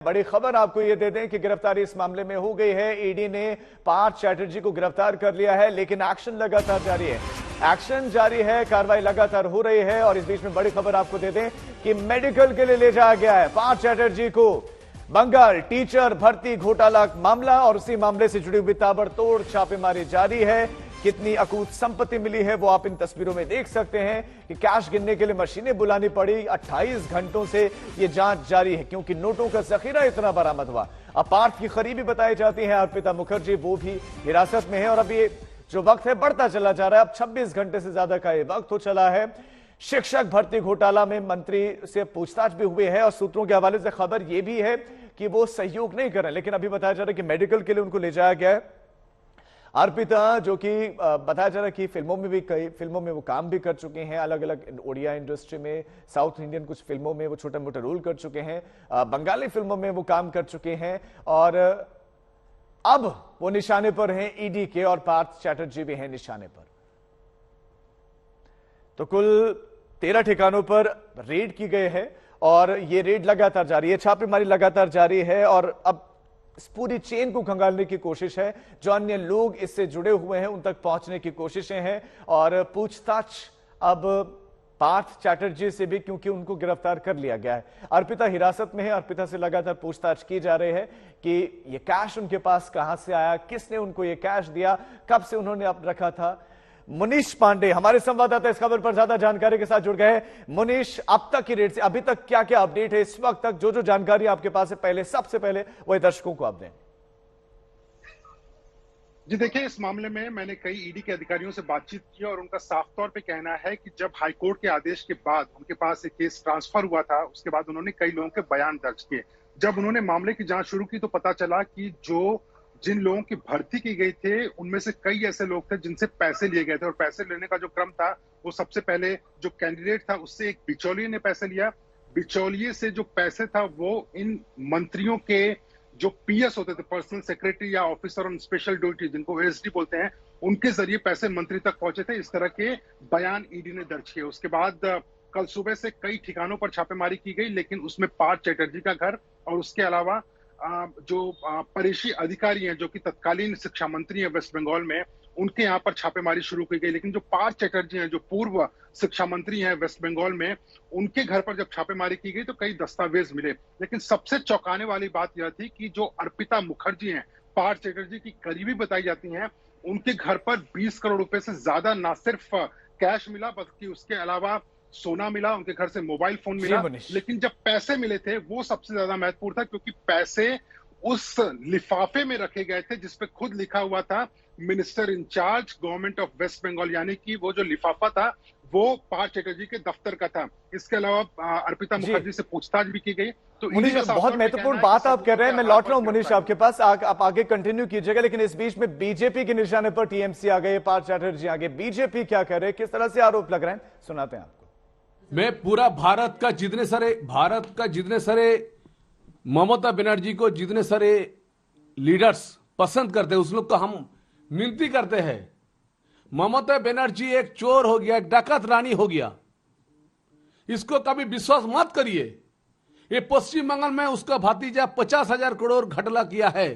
बड़ी खबर आपको ये दे दें कि गिरफ्तारी इस मामले में हो गई है। ईडी ने पार्थ चैटर्जी को गिरफ्तार कर लिया है, लेकिन एक्शन लगातार जारी है। एक्शन जारी है, कार्रवाई लगातार हो रही है। और इस बीच में बड़ी खबर आपको दे दें कि मेडिकल के लिए ले जाया गया है पार्थ चैटर्जी को। बंगाल टीचर भर्ती घोटाला मामला और उसी मामले से जुड़ी हुई ताबड़तोड़ छापेमारी जारी है। कितनी अकूत संपत्ति मिली है वो आप इन तस्वीरों में देख सकते हैं कि कैश गिनने के लिए मशीनें बुलानी पड़ी। 28 घंटों से ये जांच जारी है क्योंकि नोटों का जखीरा इतना बरामद हुआ। अब पार्थ की करीबी बताई जाती है अर्पिता मुखर्जी, वो भी हिरासत में है। और अब ये जो वक्त है बढ़ता चला जा रहा है। अब 26 घंटे से ज्यादा का ये वक्त हो चला है। शिक्षक भर्ती घोटाला में मंत्री से पूछताछ भी हुई है और सूत्रों के हवाले से खबर यह भी है कि वो सहयोग नहीं कर रहे, लेकिन अभी बताया जा रहा है कि मेडिकल के लिए उनको ले जाया गया है। अर्पिता, जो कि बताया जा रहा है कि फिल्मों में भी कई फिल्मों में वो काम भी कर चुके हैं, अलग अलग ओडिया इंडस्ट्री में, साउथ इंडियन कुछ फिल्मों में वो छोटा मोटा रोल कर चुके हैं, बंगाली फिल्मों में वो काम कर चुके हैं और अब वो निशाने पर हैं ईडी के और पार्थ चैटर्जी भी हैं निशाने पर। तो कुल 13 ठिकानों पर रेड की गई है और ये रेड लगातार जारी है, छापेमारी लगातार जारी है और अब इस पूरी चेन को खंगालने की कोशिश है। जो अन्य लोग इससे जुड़े हुए हैं उन तक पहुंचने की कोशिशें हैं और पूछताछ अब पार्थ चैटर्जी से भी, क्योंकि उनको गिरफ्तार कर लिया गया है। अर्पिता हिरासत में है, अर्पिता से लगातार पूछताछ की जा रही है कि ये कैश उनके पास कहां से आया, किसने उनको ये कैश दिया, कब से उन्होंने अब रखा था। मुनीश पांडे हमारे संवाददाता इस खबर पर ज्यादा जानकारी के साथ जुड़ गए हैं। मुनीश, अब तक की रेट से अभी तक क्या क्या अपडेट है, इस वक्त तक जो जो जानकारी आपके पास है पहले सबसे पहले वही दर्शकों को आप दें। जी देखिए, इस मामले में मैंने कई ईडी के अधिकारियों से बातचीत की और उनका साफ तौर पे कहना है कि जब हाईकोर्ट के आदेश के बाद उनके पास एक केस ट्रांसफर हुआ था, उसके बाद उन्होंने कई लोगों के बयान दर्ज किए। जब उन्होंने मामले की जांच शुरू की तो पता चला कि जिन लोगों की भर्ती की गई थे उनमें से कई ऐसे लोग थे जिनसे पैसे लिए गए थे और पैसे लेने का जो क्रम था वो सबसे पहले जो कैंडिडेट था उससे एक बिचौलिए ने पैसे लिया। बिचौलिए से जो पैसे था वो इन मंत्रियों के जो पीएस होते थे, पर्सनल सेक्रेटरी या ऑफिसर ऑन स्पेशल ड्यूटी, जिनको एसडी बोलते हैं, उनके जरिए पैसे मंत्री तक पहुंचे थे। इस तरह के बयान ईडी ने दर्ज किए। उसके बाद कल सुबह से कई ठिकानों पर छापेमारी की गई, लेकिन उसमें पार्थ चैटर्जी का घर और उसके अलावा जो परिषी अधिकारी हैं जो कि तत्कालीन शिक्षा मंत्री हैं वेस्ट बंगाल में, उनके यहाँ पर छापेमारी शुरू की गई। लेकिन जो पार्थ चैटर्जी हैं जो पूर्व शिक्षा मंत्री हैं वेस्ट बंगाल में, उनके घर पर जब छापेमारी की गई तो कई दस्तावेज मिले। लेकिन सबसे चौंकाने वाली बात यह थी कि जो अर्पिता मुखर्जी हैं, पार्थ चैटर्जी की करीबी बताई जाती हैं, उनके घर पर 20 करोड़ रुपए से ज्यादा न सिर्फ कैश मिला बल्कि उसके अलावा सोना मिला, उनके घर से मोबाइल फोन मिला। लेकिन जब पैसे मिले थे वो सबसे ज्यादा महत्वपूर्ण था, क्योंकि पैसे उस लिफाफे में रखे गए थे जिसपे खुद लिखा हुआ था minister incharge government of West Bengal, यानी कि वो जो लिफाफा था वो पार्थ चैटर्जी के दफ्तर का था। इसके अलावा अर्पिता मुखर्जी से पूछताछ भी की गई। तो मुनीश, बहुत महत्वपूर्ण बात आप कर रहे हैं, मैं लौट रहा हूं मुनीश आपके पास, आप आगे कंटिन्यू कीजिएगा। लेकिन इस बीच में बीजेपी के निशाने पर टीएमसी आ गए, पार्थ चैटर्जी आ गए। बीजेपी क्या कह रहे हैं, किस तरह से आरोप लग रहे हैं, सुनाते हैं आपको। मैं पूरा भारत का जितने सारे ममता बनर्जी को जितने सारे लीडर्स पसंद करते हैं उस लोग को हम विनती करते हैं, ममता बनर्जी एक चोर हो गया, एक डाकत रानी हो गया, इसको कभी विश्वास मत करिए। ये पश्चिम बंगाल में उसका भतीजा 50,000 करोड़ घोटाला किया है,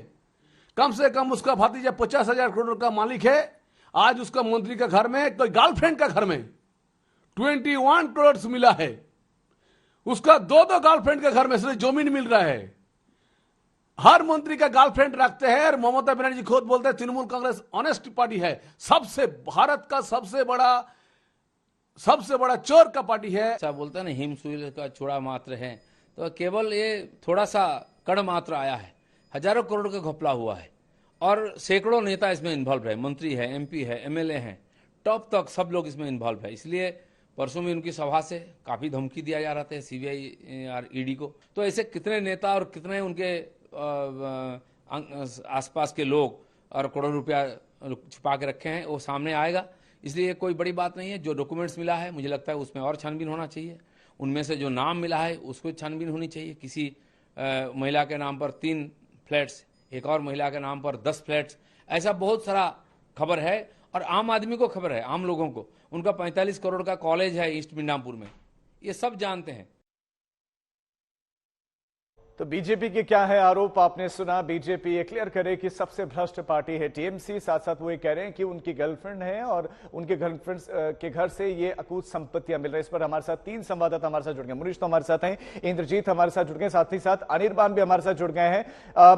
कम से कम उसका भतीजा 50,000 करोड़ का मालिक है। आज उसका मंत्री का घर में, कोई गर्लफ्रेंड का घर में 21 करोड़ मिला है। उसका दो गर्लफ्रेंड के घर में से जमीन मिल रहा है। हर मंत्री का गर्लफ्रेंड रखते हैं और ममता बनर्जी खुद बोलते हैं तृणमूल कांग्रेस ऑनेस्ट पार्टी है, सबसे भारत का सबसे बड़ा चोर का पार्टी है। ऐसा बोलते हैं ना, हिमशूल का छोड़ा मात्र है, तो केवल ये थोड़ा सा कण मात्र आया है। हजारों करोड़ का घपला हुआ है और सैकड़ों नेता इसमें इन्वॉल्व है, मंत्री है, एमपी है, एमएलए हैं, टॉप तक सब लोग इसमें इन्वॉल्व है। इसलिए परसों में उनकी सभा से काफी धमकी दिया जा रहा था सीबीआई और ईडी को। तो ऐसे कितने नेता और कितने उनके आसपास के लोग और करोड़ रुपया छुपा के रखे हैं वो सामने आएगा। इसलिए कोई बड़ी बात नहीं है। जो डॉक्यूमेंट्स मिला है मुझे लगता है उसमें और छानबीन होना चाहिए। उनमें से जो नाम मिला है उसको छानबीन होनी चाहिए। किसी महिला के नाम पर 3 फ्लैट्स, एक और महिला के नाम पर 10 फ्लैट्स, ऐसा बहुत सारा खबर है। और आम आदमी को खबर है, आम लोगों को, उनका 45 करोड़ का कॉलेज है ईस्ट मिदनापुर में, ये सब जानते हैं। तो बीजेपी के क्या है आरोप, आपने सुना। बीजेपी ये क्लियर करे कि सबसे भ्रष्ट पार्टी है टीएमसी। साथ साथ वो ये कह रहे हैं कि उनकी गर्लफ्रेंड है और उनके गर्लफ्रेंड के घर से ये अकूत संपत्तियां मिल रही है। इस पर हमारे साथ 3 संवाददाता हमारे साथ जुड़ गए। मुनीश तो हमारे साथ हैं, इंद्रजीत हमारे साथ जुड़ गए, साथ ही साथ अनिर्बान भी हमारे साथ जुड़ गए हैं।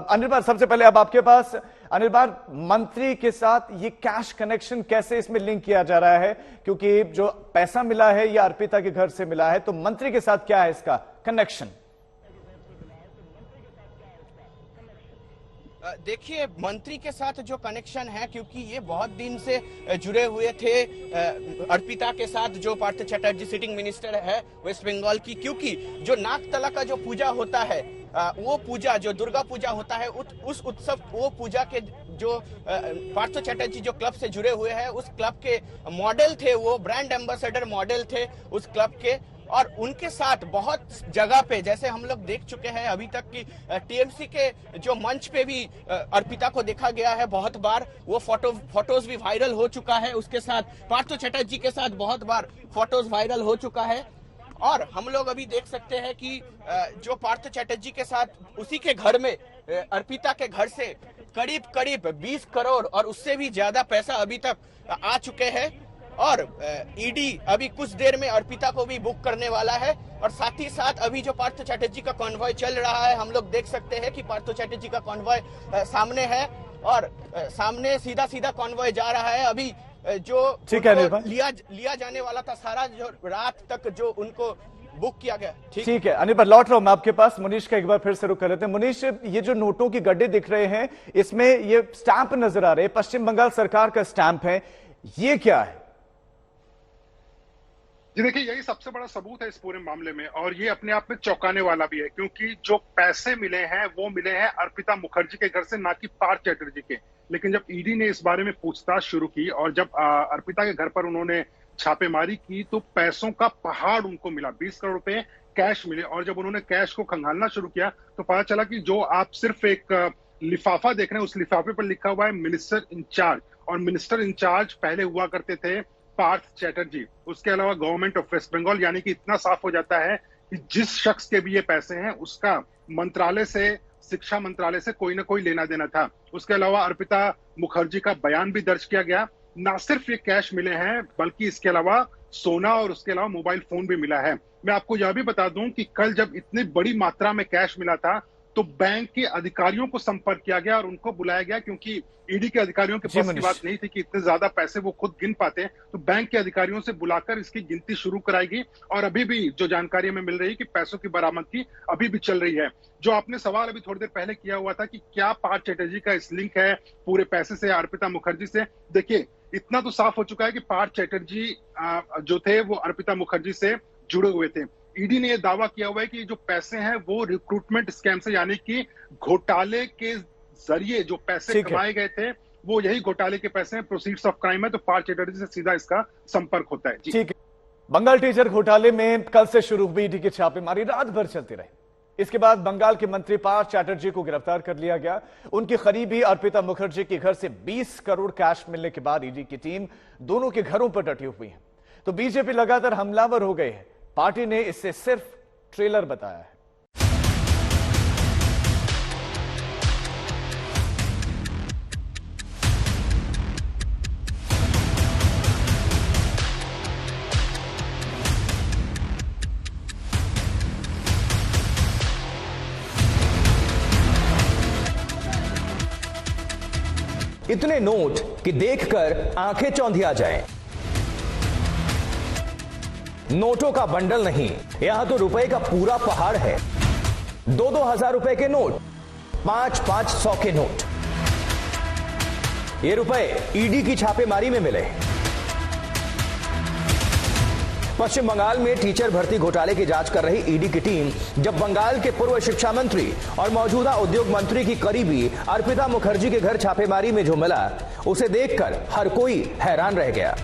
अनिर्बान, सबसे पहले अब आपके पास, अनिर्बान, मंत्री के साथ ये कैश कनेक्शन कैसे इसमें लिंक किया जा रहा है? क्योंकि जो पैसा मिला है ये अर्पिता के घर से मिला है, तो मंत्री के साथ क्या है इसका कनेक्शन? देखिए, मंत्री के साथ जो कनेक्शन है, क्योंकि ये बहुत दिन से जुड़े हुए थे अर्पिता के साथ, जो पार्थ चटर्जी सिटिंग मिनिस्टर है वेस्ट बंगाल की, क्योंकि जो नागतला का जो पूजा होता है, वो पूजा जो दुर्गा पूजा होता है, उस उत्सव, वो पूजा के जो पार्थ चटर्जी जो क्लब से जुड़े हुए हैं, उस क्लब के मॉडल थे, वो ब्रांड एम्बेसडर मॉडल थे उस क्लब के। और उनके साथ बहुत जगह पे, जैसे हम लोग देख चुके हैं अभी तक की टीएमसी के जो मंच पे भी अर्पिता को देखा गया है बहुत बार, वो फोटोज भी वायरल हो चुका है। उसके साथ पार्थ चटर्जी के साथ बहुत बार फोटोज वायरल हो चुका है। और हम लोग अभी देख सकते हैं कि जो पार्थ चटर्जी के साथ उसी के घर में, अर्पिता के घर से करीब 20 करोड़ और उससे भी ज्यादा पैसा अभी तक आ चुके हैं। और ईडी अभी कुछ देर में अर्पिता को भी बुक करने वाला है। और साथ ही साथ अभी जो पार्थ चटर्जी का कॉन्वॉय चल रहा है, हम लोग देख सकते हैं कि पार्थ चटर्जी का कॉन्वॉय सामने है और सामने सीधा कॉन्वॉय जा रहा है। अभी जो लिया जाने वाला था, सारा जो रात तक जो उनको बुक किया गया। ठीक है अनिर्बान, लौट रहा हूं मैं आपके पास। मुनीश का एक बार फिर से रुक कर लेते हैं। मुनीश, ये जो नोटों की गड्ढे दिख रहे हैं, इसमें ये स्टैंप नजर आ रहे हैं, पश्चिम बंगाल सरकार का स्टैंप है, ये क्या है? जी देखिए, यही सबसे बड़ा सबूत है इस पूरे मामले में, और ये अपने आप में चौंकाने वाला भी है, क्योंकि जो पैसे मिले हैं वो मिले हैं अर्पिता मुखर्जी के घर से, ना कि पार्थ चटर्जी के। लेकिन जब ईडी ने इस बारे में पूछताछ शुरू की और जब अर्पिता के घर पर उन्होंने छापेमारी की, तो पैसों का पहाड़ उनको मिला, 20 करोड़ रुपए कैश मिले। और जब उन्होंने कैश को खंगालना शुरू किया तो पता चला कि जो आप सिर्फ एक लिफाफा देख रहे हैं, उस लिफाफे पर लिखा हुआ है मिनिस्टर इंचार्ज, और मिनिस्टर इंचार्ज पहले हुआ करते थे पार्थ चटर्जी, उसके अलावा गवर्नमेंट ऑफ वेस्ट बंगाल। यानी कि इतना साफ हो जाता है कि जिस शख्स के भी ये पैसे हैं, उसका मंत्रालय से, शिक्षा मंत्रालय से कोई ना कोई लेना देना था। उसके अलावा अर्पिता मुखर्जी का बयान भी दर्ज किया गया। ना सिर्फ ये कैश मिले हैं, बल्कि इसके अलावा सोना और उसके अलावा मोबाइल फोन भी मिला है। मैं आपको यह भी बता दूं कि कल जब इतनी बड़ी मात्रा में कैश मिला था, तो बैंक के अधिकारियों को संपर्क किया गया और उनको बुलाया गया, क्योंकि ईडी के अधिकारियों के पास की बात नहीं थी कि इतने ज्यादा पैसे वो खुद गिन पाते। तो बैंक के अधिकारियों से बुलाकर इसकी गिनती शुरू कराएगी। और अभी भी जो जानकारी हमें मिल रही है कि पैसों की बरामदगी अभी भी चल रही है। जो आपने सवाल अभी थोड़ी देर पहले किया हुआ था कि क्या पार्थ चटर्जी का इस लिंक है पूरे पैसे से अर्पिता मुखर्जी से, देखिए इतना तो साफ हो चुका है कि पार्थ चटर्जी जो थे वो अर्पिता मुखर्जी से जुड़े हुए थे। ईडी ने यह दावा किया हुआ है कि जो पैसे हैं वो रिक्रूटमेंट स्कैम से, यानी कि घोटाले के जरिए जो पैसे कमाए गए थे, वो यही घोटाले के पैसे हैं, प्रोसीड्स ऑफ क्राइम है। तो पार्थ चटर्जी से सीधा इसका संपर्क होता है। ठीक है। बंगाल टीचर घोटाले में कल से शुरू हुई ईडी की छापेमारी रात भर चलती रही। इसके बाद बंगाल के मंत्री पार्थ चटर्जी को गिरफ्तार कर लिया गया। उनकी करीबी अर्पिता मुखर्जी के घर से 20 करोड़ कैश मिलने के बाद ईडी की टीम दोनों के घरों पर डटी हुई है। तो बीजेपी लगातार हमलावर हो गई है। पार्टी ने इसे सिर्फ ट्रेलर बताया है। इतने नोट कि देखकर आंखें चौंधिया जाएं। नोटों का बंडल नहीं, यहां तो रुपए का पूरा पहाड़ है। 2-2 हजार रुपए के नोट, 5-500 के नोट। ये रुपए ईडी की छापेमारी में मिले। पश्चिम बंगाल में टीचर भर्ती घोटाले की जांच कर रही ईडी की टीम जब बंगाल के पूर्व शिक्षा मंत्री और मौजूदा उद्योग मंत्री की करीबी अर्पिता मुखर्जी के घर छापेमारी में जो मिला, उसे देखकर हर कोई हैरान रह गया।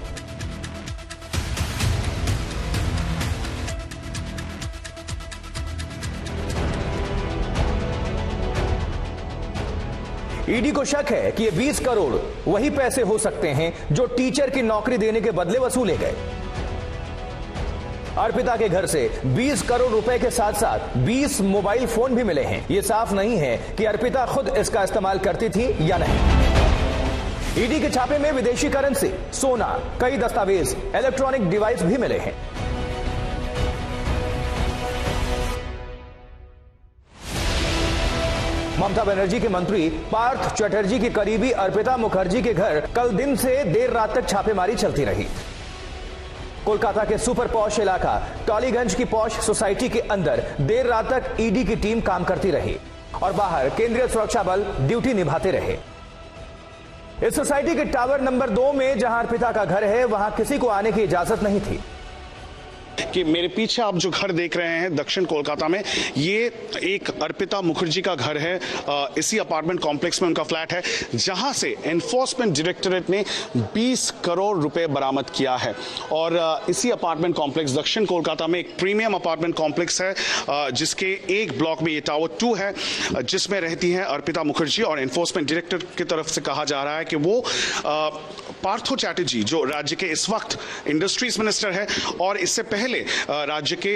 ईडी को शक है कि ये 20 करोड़ वही पैसे हो सकते हैं जो टीचर की नौकरी देने के बदले वसूले गए। अर्पिता के घर से 20 करोड़ रुपए के साथ साथ 20 मोबाइल फोन भी मिले हैं। ये साफ नहीं है कि अर्पिता खुद इसका इस्तेमाल करती थी या नहीं। ईडी के छापे में विदेशी करेंसी, सोना, कई दस्तावेज, इलेक्ट्रॉनिक डिवाइस भी मिले हैं। ममता बनर्जी के मंत्री पार्थ चटर्जी की करीबी अर्पिता मुखर्जी के घर कल दिन से देर रात तक छापेमारी चलती रही। कोलकाता के सुपर पॉश इलाका टॉलीगंज की पॉश सोसाइटी के अंदर देर रात तक ईडी की टीम काम करती रही और बाहर केंद्रीय सुरक्षा बल ड्यूटी निभाते रहे। इस सोसाइटी के टावर नंबर 2 में जहां अर्पिता का घर है, वहां किसी को आने की इजाजत नहीं थी। कि मेरे पीछे आप जो घर देख रहे हैं दक्षिण कोलकाता में, ये एक अर्पिता मुखर्जी का घर है। इसी अपार्टमेंट कॉम्प्लेक्स में उनका फ्लैट है, जहां से एनफोर्समेंट डायरेक्टरेट ने 20 करोड़ रुपए बरामद किया है। और इसी अपार्टमेंट कॉम्प्लेक्स दक्षिण कोलकाता में एक प्रीमियम अपार्टमेंट कॉम्प्लेक्स है, जिसके एक ब्लॉक में ये टावर 2 है, जिसमें रहती है अर्पिता मुखर्जी। और एनफोर्समेंट डायरेक्टर की तरफ से कहा जा रहा है कि वो पार्थो चैटर्जी, जो राज्य के इस वक्त इंडस्ट्रीज मिनिस्टर है और इससे पहले राज्य के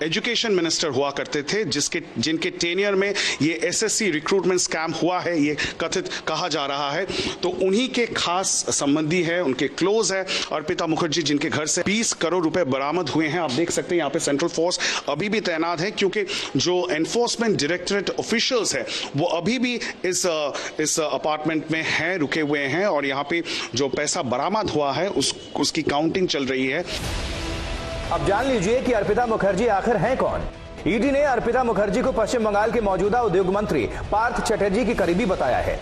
एजुकेशन मिनिस्टर हुआ करते थे, जिनके टेनियर में ये एसएससी रिक्रूटमेंट स्कैम हुआ है, ये कथित कहा जा रहा है। तो उन्हीं के खास संबंधी है, उनके क्लोज है अर्पिता मुखर्जी, जिनके घर से 20 करोड़ रुपए बरामद हुए हैं। आप देख सकते हैं यहाँ पे सेंट्रल फोर्स अभी भी तैनात है, क्योंकि जो एनफोर्समेंट डायरेक्टरेट ऑफिशियल्स है वो अभी भी इस अपार्टमेंट में हैं, रुके हुए हैं। और यहाँ पे जो पैसा बरामद हुआ है उसकी काउंटिंग चल रही है। अब जान लीजिए कि अर्पिता मुखर्जी आखिर हैं कौन। ईडी ने अर्पिता मुखर्जी को पश्चिम बंगाल के मौजूदा उद्योग मंत्री पार्थ चटर्जी की करीबी बताया है।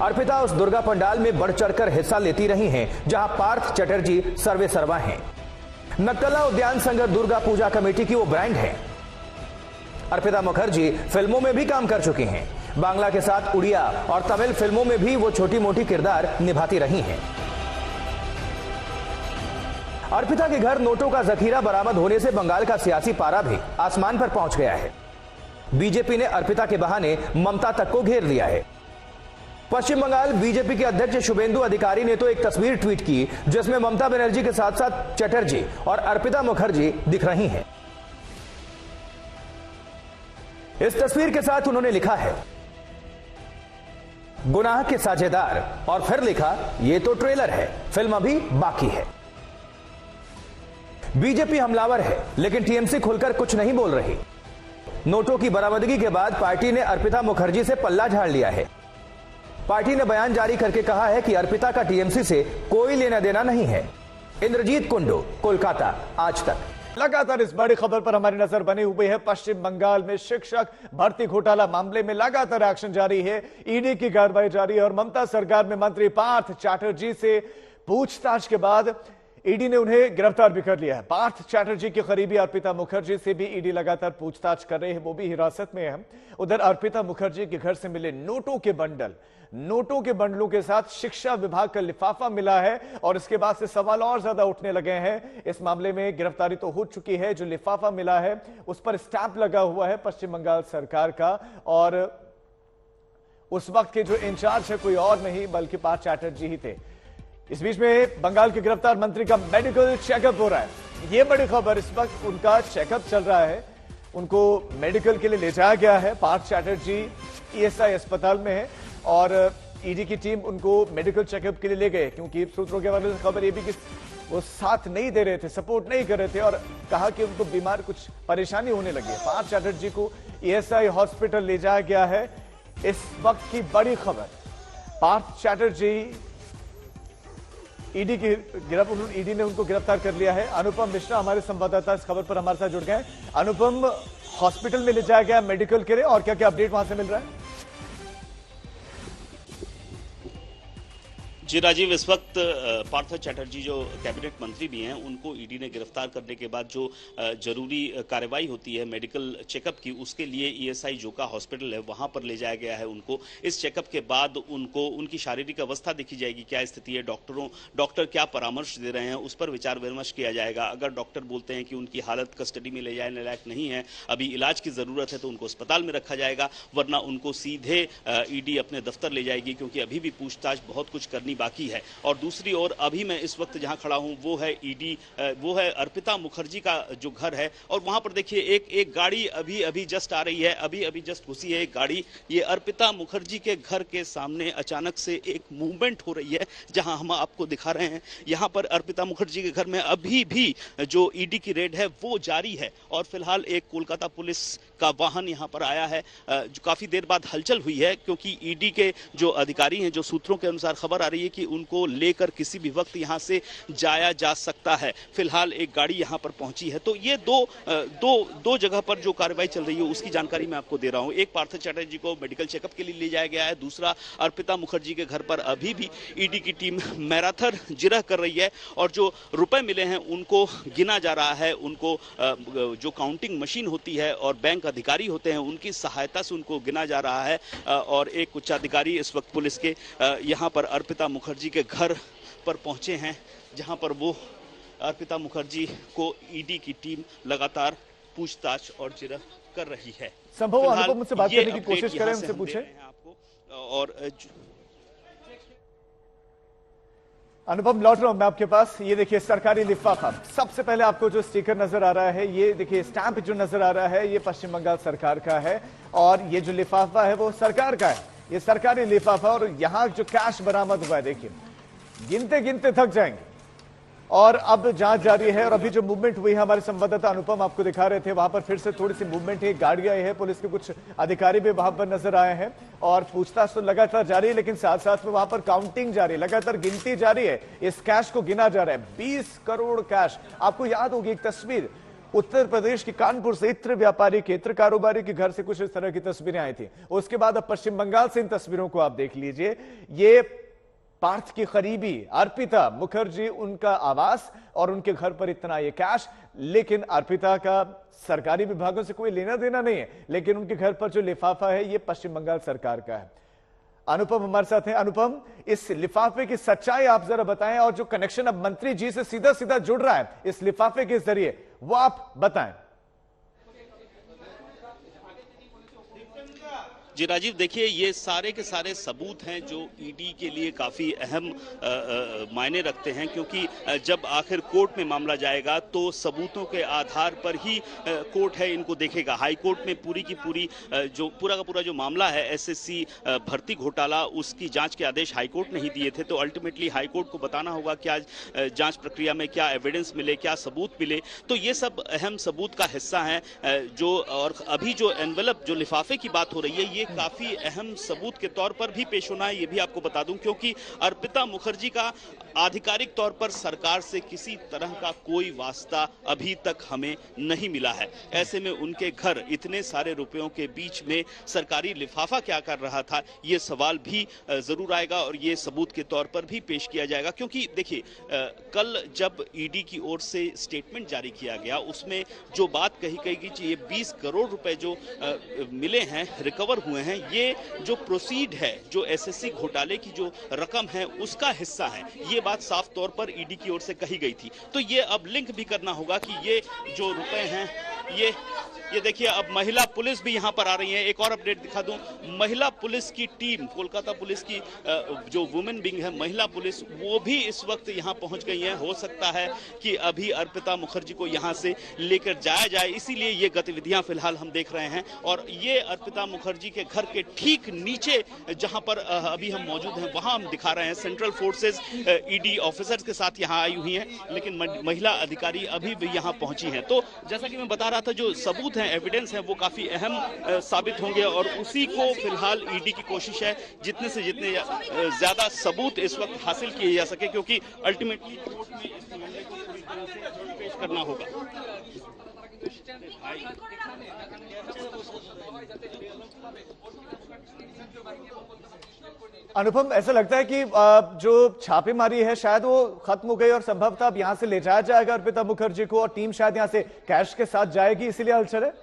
अर्पिता उस दुर्गा पंडाल में बढ़ चढ़कर हिस्सा लेती रही हैं, जहां पार्थ चटर्जी सर्वे सर्वा हैं। नक्तला उद्यान संघ दुर्गा पूजा कमेटी की वो ब्रांड है। अर्पिता मुखर्जी फिल्मों में भी काम कर चुकी हैं। बांग्ला के साथ उड़िया और तमिल फिल्मों में भी वो छोटी मोटी किरदार निभाती रही हैं। अर्पिता के घर नोटों का जखीरा बरामद होने से बंगाल का सियासी पारा भी आसमान पर पहुंच गया है। बीजेपी ने अर्पिता के बहाने ममता तक को घेर लिया है। पश्चिम बंगाल बीजेपी के अध्यक्ष शुभेंदु अधिकारी ने तो एक तस्वीर ट्वीट की, जिसमें ममता बनर्जी के साथ साथ चटर्जी और अर्पिता मुखर्जी दिख रही हैं। इस तस्वीर के साथ उन्होंने लिखा है, गुनाह के साझेदार, और फिर लिखा, ये तो ट्रेलर है, फिल्म अभी बाकी है। बीजेपी हमलावर है, लेकिन टीएमसी खुलकर कुछ नहीं बोल रही। नोटों की बरामदगी के बाद पार्टी ने अर्पिता मुखर्जी से पल्ला झाड़ लिया है। पार्टी ने बयान जारी करके कहा है कि अर्पिता का टीएमसी से कोई लेना देना नहीं है। इंद्रजीत कुंडू, कोलकाता, आज तक। लगातार इस बड़ी खबर पर हमारी नजर बनी हुई है। पश्चिम बंगाल में शिक्षक भर्ती घोटाला मामले में लगातार एक्शन जारी है, ईडी की कार्रवाई जारी है और ममता सरकार में मंत्री पार्थ चैटर्जी से पूछताछ के बाद ईडी ने उन्हें गिरफ्तार भी कर लिया है। पार्थ चैटर्जी की करीबी अर्पिता मुखर्जी से भी ईडी लगातार पूछताछ कर रहे हैं, वो भी हिरासत में है। उधर अर्पिता मुखर्जी के घर से मिले नोटों के बंडलों के साथ शिक्षा विभाग का लिफाफा मिला है और इसके बाद से सवाल और ज्यादा उठने लगे हैं। इस मामले में गिरफ्तारी तो हो चुकी है, जो लिफाफा मिला है उस पर स्टैंप लगा हुआ है पश्चिम बंगाल सरकार का, और उस वक्त के जो इंचार्ज है कोई और नहीं बल्कि पार्थ चैटर्जी ही थे। इस बीच में बंगाल के गिरफ्तार मंत्री का मेडिकल चेकअप हो रहा है, यह बड़ी खबर। इस वक्त उनका चेकअप चल रहा है, उनको मेडिकल के लिए ले जाया गया है। पार्थ चैटर्जी ईएसआई अस्पताल में है और ईडी की टीम उनको मेडिकल चेकअप के लिए ले गए, क्योंकि सूत्रों के हवाले से खबर यह भी कि वो साथ नहीं दे रहे थे, सपोर्ट नहीं कर रहे थे और कहा कि उनको बीमार कुछ परेशानी होने लगी है। पार्थ चैटर्जी को ईएसआई हॉस्पिटल ले जाया गया है। इस वक्त की बड़ी खबर, पार्थ चैटर्जी ईडी ने उनको गिरफ्तार कर लिया है। अनुपम मिश्रा हमारे संवाददाता इस खबर पर हमारे साथ जुड़ गए। अनुपम, हॉस्पिटल में ले जाया गया मेडिकल के लिए और क्या क्या अपडेट वहां से मिल रहा है? जी राजीव, इस वक्त पार्थ चैटर्जी जो कैबिनेट मंत्री भी हैं उनको ईडी ने गिरफ्तार करने के बाद जो जरूरी कार्रवाई होती है मेडिकल चेकअप की, उसके लिए ईएसआई जोका हॉस्पिटल है वहां पर ले जाया गया है उनको। इस चेकअप के बाद उनको उनकी शारीरिक अवस्था देखी जाएगी, क्या स्थिति है, डॉक्टर क्या परामर्श दे रहे हैं उस पर विचार विमर्श किया जाएगा। अगर डॉक्टर बोलते हैं कि उनकी हालत कस्टडी में ले जाने लायक नहीं है, अभी इलाज की जरूरत है, तो उनको अस्पताल में रखा जाएगा, वरना उनको सीधे ईडी अपने दफ्तर ले जाएगी, क्योंकि अभी भी पूछताछ बहुत कुछ करनी बाकी है। और दूसरी ओर अभी मैं इस वक्त जहां खड़ा हूं वो है ईडी, वो है अर्पिता मुखर्जी का जो घर है, और वहां पर देखिए एक गाड़ी अभी जस्ट आ रही है, अभी जस्ट घुसी है एक गाड़ी। ये अर्पिता मुखर्जी के घर के सामने अचानक से एक मूवमेंट हो रही है, जहां हम आपको दिखा रहे हैं। यहां पर अर्पिता मुखर्जी के घर में अभी भी जो ईडी की रेड है वो जारी है, और फिलहाल एक कोलकाता पुलिस का वाहन यहां पर आया है। जो काफी देर बाद हलचल हुई है, क्योंकि ईडी के जो अधिकारी हैं, जो सूत्रों के अनुसार खबर आ रही है कि उनको लेकर किसी भी वक्त यहां से जाया जा सकता है। फिलहाल एक गाड़ी यहां पर पहुंची है। तो ये दो जगह पर जो कार्रवाई चल रही है उसकी जानकारी मैं आपको दे रहा हूं। एक, पार्थ चैटर्जी को मेडिकल चेकअप के लिए ले जाया गया है। दूसरा, अर्पिता मुखर्जी के घर पर अभी भी ईडी की टीम मैराथन जिरह कर रही है, और जो रुपए मिले हैं उनको गिना जा रहा है। उनको जो काउंटिंग मशीन होती है और बैंक अधिकारी होते हैं उनकी सहायता से उनको गिना जा रहा है। और एक उच्च अधिकारी इस वक्त पुलिस के यहां पर अर्पिता मुखर्जी के घर पर पहुंचे हैं, जहां पर वो अर्पिता मुखर्जी को ईडी की टीम लगातार पूछताछ और जिरह कर रही है। संभव अनुपम मुझसे बात करने की कोशिश करें, उनसे पूछें। और अनुपम, लौट रहा हूं मैं आपके पास। ये देखिए सरकारी लिफाफा, सबसे पहले आपको जो स्टिकर नजर आ रहा है, ये देखिए स्टैंप जो नजर आ रहा है, ये पश्चिम बंगाल सरकार का है, और ये जो लिफाफा है वो सरकार का है। ये सरकारी लिफाफा, और यहां जो कैश बरामद हुआ है, देखिए गिनते गिनते थक जाएंगे। और अब जांच जारी है, और अभी जो मूवमेंट हुई है, हमारे संवाददाता अनुपम आपको दिखा रहे थे, वहां पर फिर से थोड़ी सी मूवमेंट है, गाड़ियां है, पुलिस के कुछ अधिकारी भी वहां पर नजर आए हैं, और पूछताछ तो लगातार जारी है, लेकिन साथ साथ में वहां पर काउंटिंग जारी है, लगातार गिनती जारी है। इस कैश को गिना जा रहा है, 20 करोड़ कैश। आपको याद होगी एक तस्वीर, उत्तर प्रदेश की कानपुर से इत्र व्यापारी के, इत्र कारोबारी के घर से कुछ इस तरह की तस्वीरें आई थी। उसके बाद अब पश्चिम बंगाल से इन तस्वीरों को आप देख लीजिए। ये पार्थ की करीबी अर्पिता मुखर्जी, उनका आवास, और उनके घर पर इतना ये कैश। लेकिन अर्पिता का सरकारी विभागों से कोई लेना देना नहीं है, लेकिन उनके घर पर जो लिफाफा है ये पश्चिम बंगाल सरकार का है। अनुपम हमारे साथ हैं। अनुपम, इस लिफाफे की सच्चाई आप जरा बताएं, और जो कनेक्शन अब मंत्री जी से सीधा सीधा जुड़ रहा है इस लिफाफे के जरिए, वो आप बताएं। जी राजीव, देखिए ये सारे के सारे सबूत हैं जो ईडी के लिए काफी अहम मायने रखते हैं, क्योंकि जब आखिर कोर्ट में मामला जाएगा तो सबूतों के आधार पर ही कोर्ट है इनको देखेगा। हाई कोर्ट में पूरी की पूरी जो पूरा का पूरा जो मामला है एसएससी भर्ती घोटाला, उसकी जांच के आदेश हाई कोर्ट ने ही दिए थे। तो अल्टीमेटली हाई कोर्ट को बताना होगा क्या जांच प्रक्रिया में क्या एविडेंस मिले, क्या सबूत मिले। तो ये सब अहम सबूत का हिस्सा है। जो और अभी जो एनवेलप, जो लिफाफे की बात हो रही है, ये काफी अहम सबूत के तौर पर भी पेश होना है, ये भी आपको बता दूं, क्योंकि अर्पिता मुखर्जी का आधिकारिक तौर पर सरकार से किसी तरह का कोई वास्ता अभी तक हमें नहीं मिला है। ऐसे में उनके घर इतने सारे रुपयों के बीच में सरकारी लिफाफा क्या कर रहा था, ये सवाल भी जरूर आएगा, और ये सबूत के तौर पर भी पेश किया जाएगा। क्योंकि देखिए कल जब ईडी की ओर से स्टेटमेंट जारी किया गया, उसमें जो बात कही गई कि ये 20 करोड़ रुपए जो मिले हैं, रिकवर हुए हैं, ये जो प्रोसीड है, जो एसएससी घोटाले की जो रकम है उसका हिस्सा है। ये बात साफ तौर पर ईडी की ओर से कही गई थी। तो ये अब लिंक भी करना होगा कि ये जो रुपए हैं, ये देखिए अब महिला पुलिस भी यहां पर आ रही है। एक और अपडेट दिखा दूं, महिला पुलिस की टीम, कोलकाता पुलिस की जो वुमेन विंग है, महिला पुलिस, वो भी इस वक्त यहां पहुंच गई है। हो सकता है कि अभी अर्पिता मुखर्जी को यहां से लेकर जाया जाए, इसीलिए ये गतिविधियां फिलहाल हम देख रहे हैं। और ये अर्पिता मुखर्जी के घर के ठीक नीचे जहां पर अभी हम मौजूद हैं, वहां हम दिखा रहे हैं सेंट्रल फोर्सेस ईडी ऑफिसर्स के साथ यहां आई हुई हैं, लेकिन महिला अधिकारी अभी भी यहां पहुंची हैं। तो जैसा कि मैं बता रहा था, जो सबूत हैं, एविडेंस हैं, वो काफी अहम साबित होंगे, और उसी को फिलहाल ईडी की कोशिश है जितने से जितने ज्यादा सबूत इस वक्त हासिल किए जा सके, क्योंकि अल्टीमेटली कोर्ट में इस मामले को पूरी तरह से पेश करना होगा। अनुपम, ऐसा लगता है कि जो छापेमारी है शायद वो खत्म हो गई, और संभवतः अब यहां से ले जाया जाएगा अर्पिता मुखर्जी को, और टीम शायद यहां से कैश के साथ जाएगी, इसीलिए हलचल है।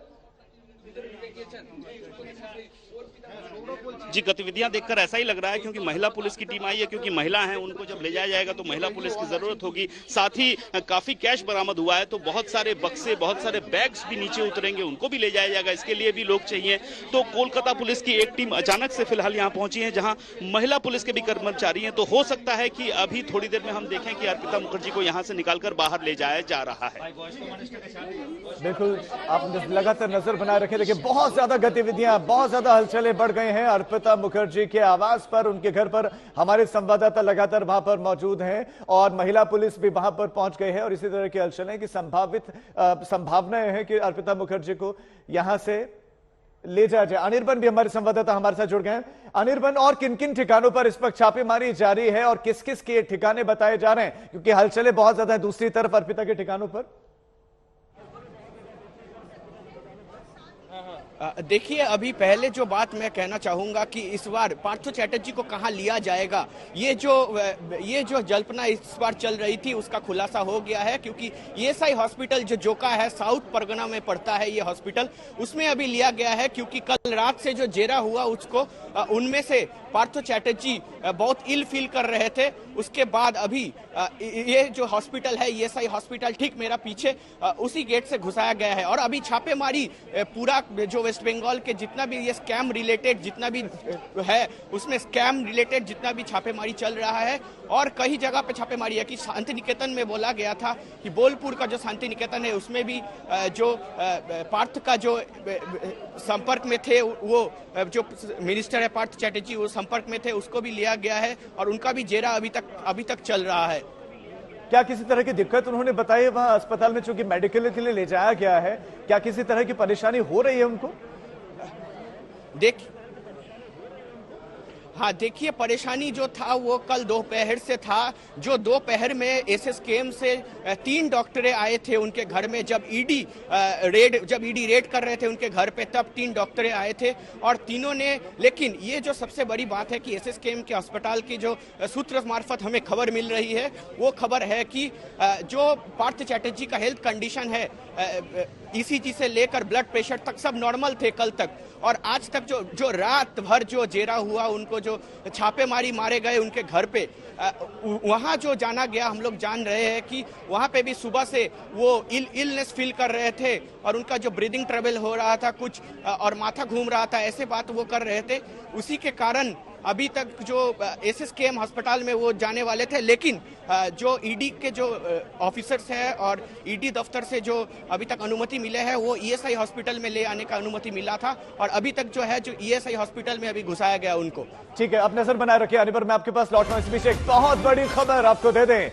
जी, गतिविधियां देखकर ऐसा ही लग रहा है क्योंकि महिला पुलिस की टीम आई है, क्योंकि महिला है, उनको जब ले जाया जाएगा तो महिला पुलिस की जरूरत होगी। साथ ही काफी कैश बरामद हुआ है, तो बहुत सारे बक्से, बहुत सारे बैग्स भी नीचे उतरेंगे, उनको भी ले जाया जाएगा। इसके लिए भी लोग चाहिए। तो कोलकाता पुलिस की एक टीम अचानक से फिलहाल यहाँ पहुंची है, जहां महिला पुलिस के भी कर्मचारी हैं। तो हो सकता है कि अभी थोड़ी देर में हम देखें कि अर्पिता मुखर्जी को यहाँ से निकालकर बाहर ले जाया जा रहा है। बिल्कुल, आप लगातार नजर बनाए रखें। देखिए, बहुत ज्यादा गतिविधियां, बहुत ज्यादा हलचलें बढ़ गए हैं अर्पिता मुखर्जी के आवास पर, उनके घर पर। हमारे संवाददाता लगातार वहां पर मौजूद हैं और महिला पुलिस भी वहां पर पहुंच गई है और इसी तरह की हलचलें की संभावनाएं हैं कि अर्पिता मुखर्जी को यहां से ले जाया जाए। अनिर्बन भी हमारे संवाददाता हमारे साथ जुड़ गए हैं। अनिर्बन, और किन किन ठिकानों पर इस वक्त छापेमारी जारी है और किस किस के ठिकाने बताए जा रहे हैं, क्योंकि हलचलें बहुत ज्यादा है दूसरी तरफ अर्पिता के ठिकानों पर? देखिए, अभी पहले जो बात मैं कहना चाहूंगा कि इस बार पार्थो चैटर्जी को कहां लिया जाएगा, ये जो जल्पना इस बार चल रही थी उसका खुलासा हो गया है, क्योंकि ईएसआई हॉस्पिटल जो जोका है, साउथ परगना में पड़ता है ये हॉस्पिटल, उसमें अभी लिया गया है। क्योंकि कल रात से जो जेरा हुआ उसको उनमें से पार्थो चैटर्जी बहुत इल फील कर रहे थे। उसके बाद अभी ये जो हॉस्पिटल है, ईएसआई हॉस्पिटल, ठीक मेरा पीछे उसी गेट से घुसाया गया है। और अभी छापेमारी पूरा जो वेस्ट बंगाल के जितना भी ये स्कैम रिलेटेड जितना भी है, उसमें स्कैम रिलेटेड जितना भी छापेमारी चल रहा है। और कई जगह पे छापेमारी है कि शांति निकेतन में बोला गया था कि बोलपुर का जो शांति निकेतन है उसमें भी जो पार्थ का जो संपर्क में थे, वो जो मिनिस्टर है पार्थ चैटर्जी, वो संपर्क में थे, उसको भी लिया गया है और उनका भी जेरा अभी तक चल रहा है। क्या किसी तरह की दिक्कत उन्होंने बताई है वहां अस्पताल में, चूंकि मेडिकल के लिए ले जाया गया है? क्या किसी तरह की परेशानी हो रही है उनको? देखिए, परेशानी जो था वो कल दोपहर से था। जो दोपहर में एसएसकेएम से 3 डॉक्टरें आए थे उनके घर में, जब ईडी रेड कर रहे थे उनके घर पे, तब 3 डॉक्टरें आए थे और तीनों ने। लेकिन ये जो सबसे बड़ी बात है कि एसएसकेएम के अस्पताल की जो सूत्र मार्फत हमें खबर मिल रही है, वो खबर है कि जो पार्थ चैटर्जी का हेल्थ कंडीशन है, ईसीजी से लेकर ब्लड प्रेशर तक सब नॉर्मल थे कल तक। और आज तक जो रात भर जो जेरा हुआ, उनको जो छापेमारी मारे गए उनके घर पे, वहां जो जाना गया, हम लोग जान रहे हैं कि वहां पे भी सुबह से वो इलनेस फील कर रहे थे और उनका जो ब्रीदिंग ट्रबल हो रहा था कुछ, और माथा घूम रहा था, ऐसे बात वो कर रहे थे। उसी के कारण अभी तक जो एसएसकेएम अस्पताल में वो जाने वाले थे, लेकिन जो ईडी के जो ऑफिसर्स हैं और ईडी दफ्तर से जो अभी तक अनुमति मिले है, वो ईएसआई हॉस्पिटल में ले आने का अनुमति मिला था और अभी तक जो है जो ईएसआई हॉस्पिटल में अभी घुसाया गया उनको। ठीक है, अब नजर बनाए रखिए। अनिबर, मैं आपके पास लौट रहा हूं। इस बीच एक बहुत बड़ी खबर आपको दे दें।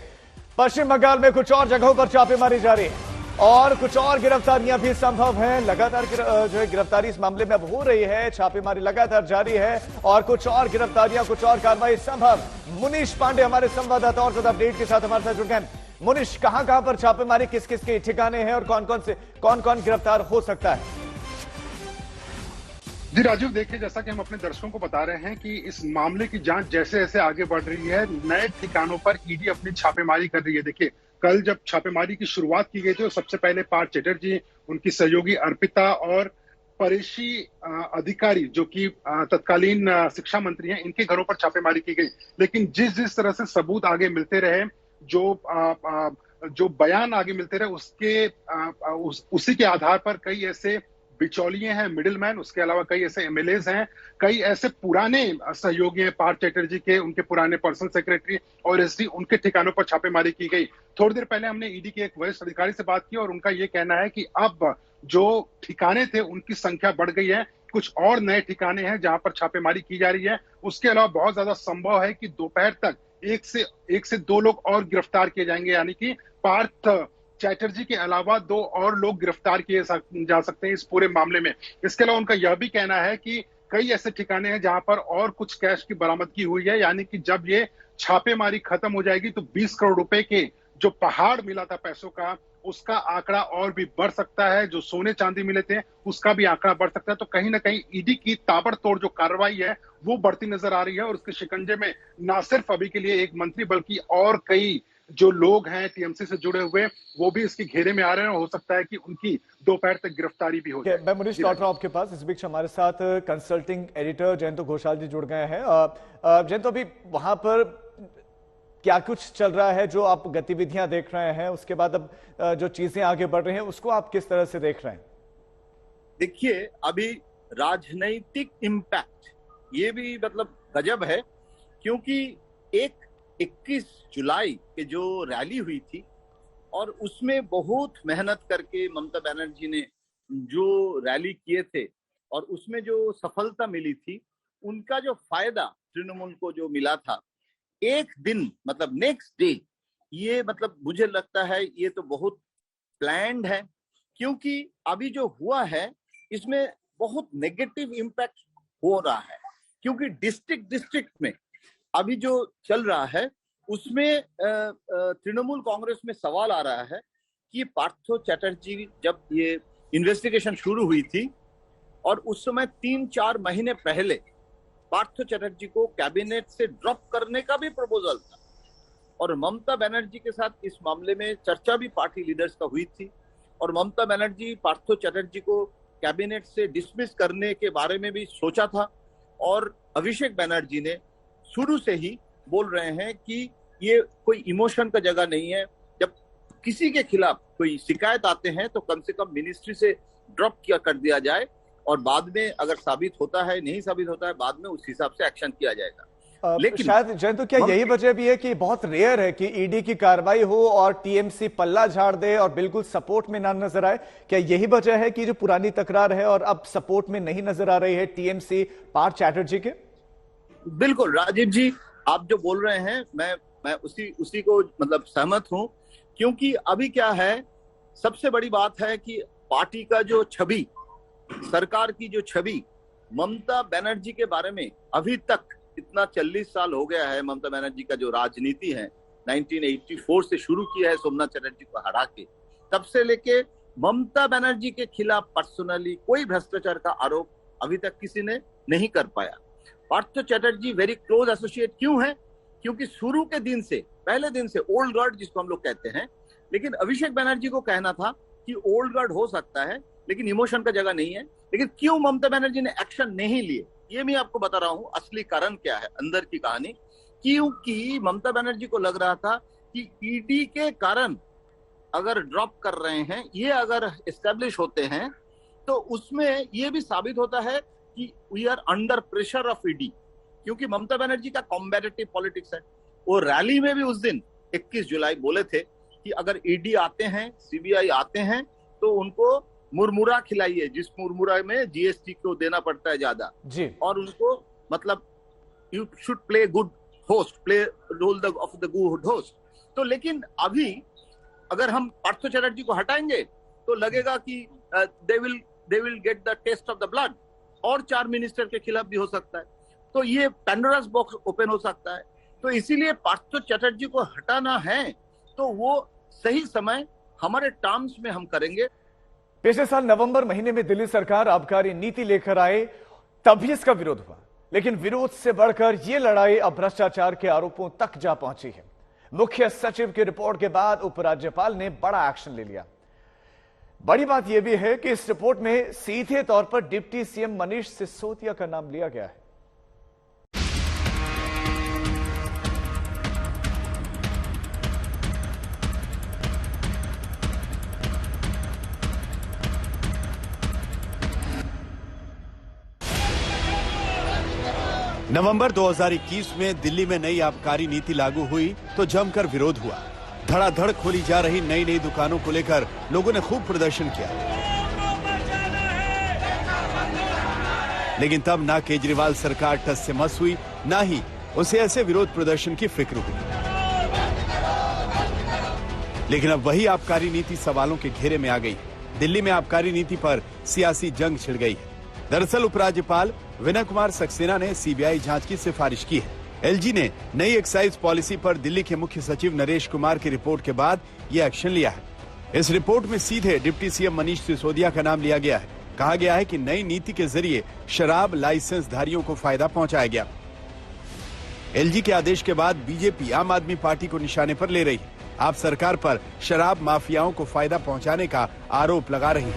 पश्चिम बंगाल में कुछ और जगहों पर छापेमारी जारी है और कुछ और गिरफ्तारियां भी संभव हैं। लगातार जो है गिरफ्तारी इस मामले में अब हो रही है, छापेमारी लगातार जारी है और कुछ और गिरफ्तारियां, कुछ और कार्रवाई संभव। मुनीश पांडे हमारे संवाददाता और ज्यादा अपडेट के साथ हमारे साथ जुड़ गए। मुनीश, कहां पर छापेमारी, किस किस के ठिकाने हैं और कौन कौन गिरफ्तार हो सकता है? जी राजीव, देखिए, जैसा कि हम अपने दर्शकों को बता रहे हैं कि इस मामले की जांच जैसे जैसे आगे बढ़ रही है, नए ठिकानों पर ईडी अपनी छापेमारी कर रही है। देखिए, कल जब छापेमारी की शुरुआत की गई थी, तो सबसे पहले पार्थ चैटर्जी, उनकी सहयोगी अर्पिता और परेशी अधिकारी जो कि तत्कालीन शिक्षा मंत्री हैं, इनके घरों पर छापेमारी की गई। लेकिन जिस तरह से सबूत आगे मिलते रहे, जो बयान आगे मिलते रहे, उसी के आधार पर कई ऐसे बिचौलिए हैं, मिडिलमैन, उसके अलावा कई ऐसे एमएलएज हैं, कई ऐसे पुराने सहयोगी हैं पार्थ चैटर्जी के, उनके पुराने पर्सनल सेक्रेटरी और एसडी, उनके ठिकानों पर छापेमारी की गई। थोड़ी देर पहले हमने ईडी के एक वरिष्ठ अधिकारी से बात की और उनका यह कहना है कि अब जो ठिकाने थे उनकी संख्या बढ़ गई है, कुछ और नए ठिकाने हैं जहां पर छापेमारी की जा रही है। उसके अलावा बहुत ज्यादा संभव है कि दोपहर तक एक से 2 लोग और गिरफ्तार किए जाएंगे, यानी कि पार्थ चैटर्जी के अलावा 2 और लोग गिरफ्तार किए जा सकते हैं इस पूरे मामले में। इसके अलावा उनका यह भी कहना है कि कई ऐसे ठिकाने हैं जहां पर और कुछ कैश की बरामदगी हुई है, यानी कि जब ये छापेमारी खत्म हो जाएगी तो 20 करोड़ रुपए के जो पहाड़ मिला था पैसों का, उसका आंकड़ा और भी बढ़ सकता है। जो सोने चांदी मिले थे उसका भी आंकड़ा बढ़ सकता है। तो कहीं ना कहीं ईडी की ताबड़तोड़ जो कार्रवाई है वो बढ़ती नजर आ रही है और उसके शिकंजे में ना सिर्फ अभी के लिए एक मंत्री बल्कि और कई जो लोग हैं टीएमसी से जुड़े हुए वो भी इसके घेरे में आ रहे हैं। हो सकता है कि उनकी दोपहर तक गिरफ्तारी भी हो जाए। मैं मुनीश लौट रहा हूं आपके पास। इस बीच हमारे साथ कंसल्टिंग एडिटर जयंत घोषाल जी जुड़ गए हैं। जयंत, अभी वहां पर क्या कुछ चल रहा है, जो आप गतिविधियां देख रहे हैं, उसके बाद अब जो चीजें आगे बढ़ रही हैं उसको आप किस तरह से देख रहे हैं? देखिए, अभी राजनैतिक इम्पैक्ट ये भी मतलब गजब है, क्योंकि 21 जुलाई के जो रैली हुई थी और उसमें बहुत मेहनत करके ममता बनर्जी ने जो रैली किए थे और उसमें जो सफलता मिली थी, उनका जो फायदा तृणमूल को जो मिला था, एक दिन मतलब नेक्स्ट डे, ये मतलब मुझे लगता है ये तो बहुत प्लान्ड है, क्योंकि अभी जो हुआ है इसमें बहुत नेगेटिव इम्पैक्ट हो रहा है। क्योंकि डिस्ट्रिक्ट में अभी जो चल रहा है उसमें तृणमूल कांग्रेस में सवाल आ रहा है कि पार्थो चैटर्जी जब ये इन्वेस्टिगेशन शुरू हुई थी और उस समय 3-4 महीने पहले पार्थो चैटर्जी को कैबिनेट से ड्रॉप करने का भी प्रपोजल था और ममता बनर्जी के साथ इस मामले में चर्चा भी पार्टी लीडर्स का हुई थी और ममता बनर्जी पार्थो चैटर्जी को कैबिनेट से डिसमिस करने के बारे में भी सोचा था और अभिषेक बनर्जी ने शुरू से ही बोल रहे हैं कि ये कोई इमोशन का जगह नहीं है। जब किसी के खिलाफ कोई शिकायत आते हैं तो कम से कम मिनिस्ट्री से ड्रॉप किया कर दिया जाए और बाद में अगर साबित होता है, नहीं साबित होता है, बाद में उस हिसाब से एक्शन किया जाएगा। लेकिन शायद जयंत, तो क्या यही वजह भी है कि बहुत रेयर है कि ईडी की कार्रवाई हो और टीएमसी पल्ला झाड़ दे और बिल्कुल सपोर्ट में ना नजर आए? क्या यही वजह है कि जो पुरानी तकरार है और अब सपोर्ट में नहीं नजर आ रही है टीएमसी पार्थ चैटर्जी के? बिल्कुल राजीव जी, आप जो बोल रहे हैं मैं उसी को मतलब सहमत हूं, क्योंकि अभी क्या है, सबसे बड़ी बात है कि पार्टी का जो छवि, सरकार की जो छवि ममता बनर्जी के बारे में अभी तक इतना 40 साल हो गया है। ममता बनर्जी का जो राजनीति है 1984 से शुरू किया है सोमनाथ चैटर्जी को हरा के, तब से लेके ममता बनर्जी के खिलाफ पर्सनली कोई भ्रष्टाचार का आरोप अभी तक किसी ने नहीं कर पाया। Partho Chatterjee very close associate क्यों है? क्योंकि शुरू के दिन से, पहले दिन से ओल्ड गार्ड जिसको हम लोग कहते हैं, लेकिन अभिषेक बनर्जी को कहना था कि ओल्ड गार्ड हो सकता है लेकिन इमोशन का जगह नहीं है। लेकिन क्यों ममता बनर्जी ने एक्शन नहीं लिए, ये मैं आपको बता रहा हूं। असली कारण क्या है, अंदर की कहानी, क्योंकि ममता बनर्जी को लग रहा था कि ईडी के कारण अगर ड्रॉप कर रहे हैं, ये अगर एस्टेब्लिश होते हैं तो उसमें ये भी साबित होता है कि we are under pressure of ED, क्योंकि ममता बनर्जी का कॉम्बैटिव पॉलिटिक्स है। वो रैली में भी उस दिन 21 जुलाई बोले थे कि अगर ईडी आते हैं, सीबीआई आते हैं तो उनको मुरमुरा खिलाइए, जिस मुरमुरा में जीएसटी को देना पड़ता है ज्यादा जी, और उनको मतलब you should play good host, play role of the good host. तो लेकिन अभी अगर हम पार्थो चैटर्जी को हटाएंगे तो लगेगा कि they will get the taste of the blood, और 4 मिनिस्टर के खिलाफ भी हो सकता है। तो ये पैंडोरास बॉक्स ओपन हो सकता है। तो इसीलिए पार्थो चैटर्जी को हटाना है तो वो सही समय हमारे टर्म्स में हम करेंगे। पिछले साल नवंबर महीने में दिल्ली सरकार आबकारी नीति लेकर आए, तभी इसका विरोध हुआ, लेकिन विरोध से बढ़कर यह लड़ाई अब भ्रष्टाचार के आरोपों तक जा पहुंची है। मुख्य सचिव की रिपोर्ट के बाद उपराज्यपाल ने बड़ा एक्शन ले लिया। बड़ी बात यह भी है कि इस रिपोर्ट में सीधे तौर पर डिप्टी सीएम मनीष सिसोदिया का नाम लिया गया है। नवंबर 2021 में दिल्ली में नई आबकारी नीति लागू हुई तो जमकर विरोध हुआ। धड़ाधड़ खोली जा रही नई नई दुकानों को लेकर लोगों ने खूब प्रदर्शन किया, लेकिन तब ना केजरीवाल सरकार टस से मस हुई, ना ही उसे ऐसे विरोध प्रदर्शन की फिक्र हुई। लेकिन अब वही आबकारी नीति सवालों के घेरे में आ गई। दिल्ली में आबकारी नीति पर सियासी जंग छिड़ गई है। दरअसल उपराज्यपाल विनय कुमार सक्सेना ने सीबीआई जांच की सिफारिश की है। एलजी ने नई एक्साइज पॉलिसी पर दिल्ली के मुख्य सचिव नरेश कुमार की रिपोर्ट के बाद ये एक्शन लिया है। इस रिपोर्ट में सीधे डिप्टी सीएम मनीष सिसोदिया का नाम लिया गया है। कहा गया है कि नई नीति के जरिए शराब लाइसेंस धारियों को फायदा पहुंचाया गया। एलजी के आदेश के बाद बीजेपी आम आदमी पार्टी को निशाने पर ले रही है। आप सरकार पर शराब माफियाओं को फायदा पहुंचाने का आरोप लगा रही है।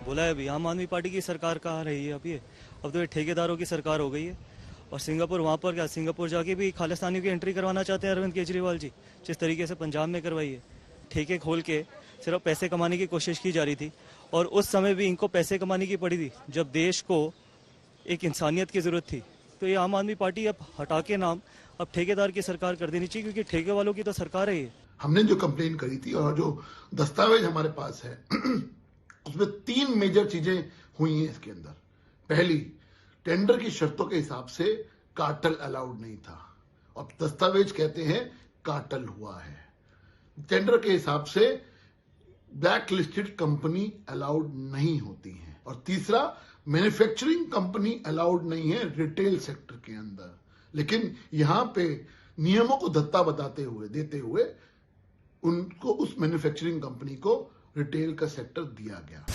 बोला है अभी आम आदमी पार्टी की सरकार कहाँ रही है, अब तो ये ठेकेदारों की सरकार हो गई है। और सिंगापुर, वहाँ पर क्या, सिंगापुर जाके भी खालिस्तानियों की एंट्री करवाना चाहते हैं अरविंद केजरीवाल जी, जिस तरीके से पंजाब में करवाई है। ठेके खोल के सिर्फ पैसे कमाने की कोशिश की जा रही थी, और उस समय भी इनको पैसे कमाने की पड़ी थी जब देश को एक इंसानियत की जरूरत थी। तो ये आम आदमी पार्टी अब हटा के नाम अब ठेकेदार की सरकार कर देनी चाहिए, क्योंकि ठेके वालों की तो सरकार है ये। हमने जो कंप्लेन करी थी और जो दस्तावेज हमारे पास है उसमें 3 मेजर चीजें हुई हैं इसके अंदर। पहली, टेंडर की शर्तों के हिसाब से कार्टेल अलाउड नहीं था, और दस्तावेज कहते हैं कार्टेल हुआ है। टेंडर के हिसाब से ब्लैक लिस्टेड कंपनी अलाउड नहीं होती है। और तीसरा, मैन्युफैक्चरिंग कंपनी अलाउड नहीं है रिटेल सेक्टर के अंदर, लेकिन यहां पे नियमों को धत्ता देते हुए उनको, उस मैन्युफैक्चरिंग कंपनी को रिटेल का सेक्टर दिया गया।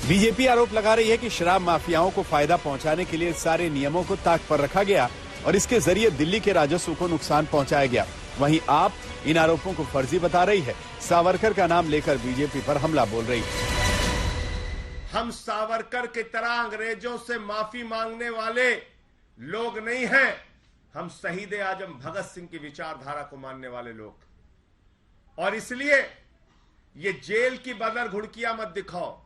बीजेपी आरोप लगा रही है कि शराब माफियाओं को फायदा पहुंचाने के लिए सारे नियमों को ताक पर रखा गया और इसके जरिए दिल्ली के राजस्व को नुकसान पहुंचाया गया। वहीं आप इन आरोपों को फर्जी बता रही है। सावरकर का नाम लेकर बीजेपी पर हमला बोल रही है। हम सावरकर की तरह अंग्रेजों से माफी मांगने वाले लोग नहीं हैं। हम शहीद आजम भगत सिंह की विचारधारा को मानने वाले लोग, और इसलिए ये जेल की बदर घुड़कियां मत दिखाओ,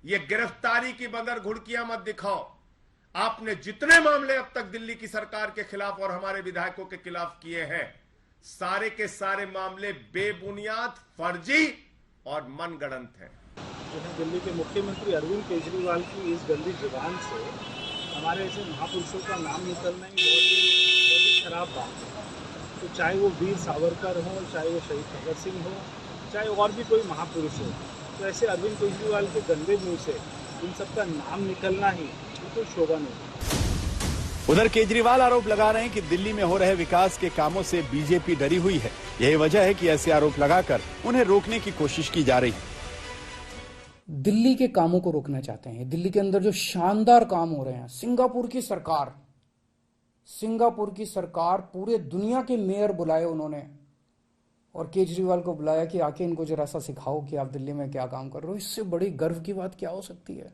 ये गिरफ्तारी की बदर घुड़कियां मत दिखाओ। आपने जितने मामले अब तक दिल्ली की सरकार के खिलाफ और हमारे विधायकों के खिलाफ किए हैं, सारे के सारे मामले बेबुनियाद, फर्जी और मनगढ़ंत हैं। जो है दिल्ली के मुख्यमंत्री अरविंद केजरीवाल की इस गंदी जुबान से हमारे ऐसे महापुरुषों का नाम निकलना ही बहुत ही खराब बात है। तो चाहे वो वीर सावरकर हो, चाहे वो शहीद भगत सिंह हो, चाहे और भी कोई महापुरुष हो, तो ऐसे अरविंद केजरीवाल के गंदे मुंह से इन सबका नाम निकलना ही बिल्कुल शोभा नहीं। उधर केजरीवाल आरोप लगा रहे हैं कि दिल्ली में हो रहे विकास के कामों से बीजेपी डरी हुई है। यही वजह है कि ऐसे आरोप लगाकर उन्हें रोकने की कोशिश की जा रही है। दिल्ली के कामों को रोकना चाहते हैं। दिल्ली के अंदर जो शानदार काम हो रहे हैं, सिंगापुर की सरकार पूरे दुनिया के मेयर बुलाए उन्होंने, और केजरीवाल को बुलाया कि आके इनको जरा सा सिखाओ कि आप दिल्ली में क्या काम कर रहे हो। इससे बड़ी गर्व की बात क्या हो सकती है।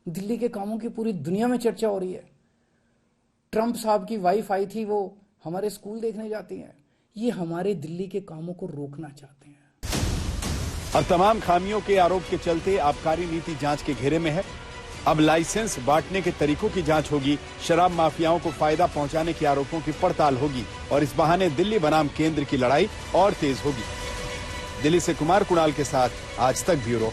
दिल्ली के कामों की पूरी दुनिया में चर्चा हो रही है। ट्रंप साहब की वाइफ आई थी, वो हमारे स्कूल देखने जाती हैं। ये हमारे दिल्ली के कामों को रोकना चाहते हैं। अब तमाम खामियों के आरोप के चलते आबकारी नीति जांच के घेरे में है। अब लाइसेंस बांटने के तरीकों की जांच होगी, शराब माफियाओं को फायदा पहुंचाने के आरोपों की पड़ताल होगी, और इस बहाने दिल्ली बनाम केंद्र की लड़ाई और तेज होगी। दिल्ली से कुमार कुणाल के साथ आज तक ब्यूरो।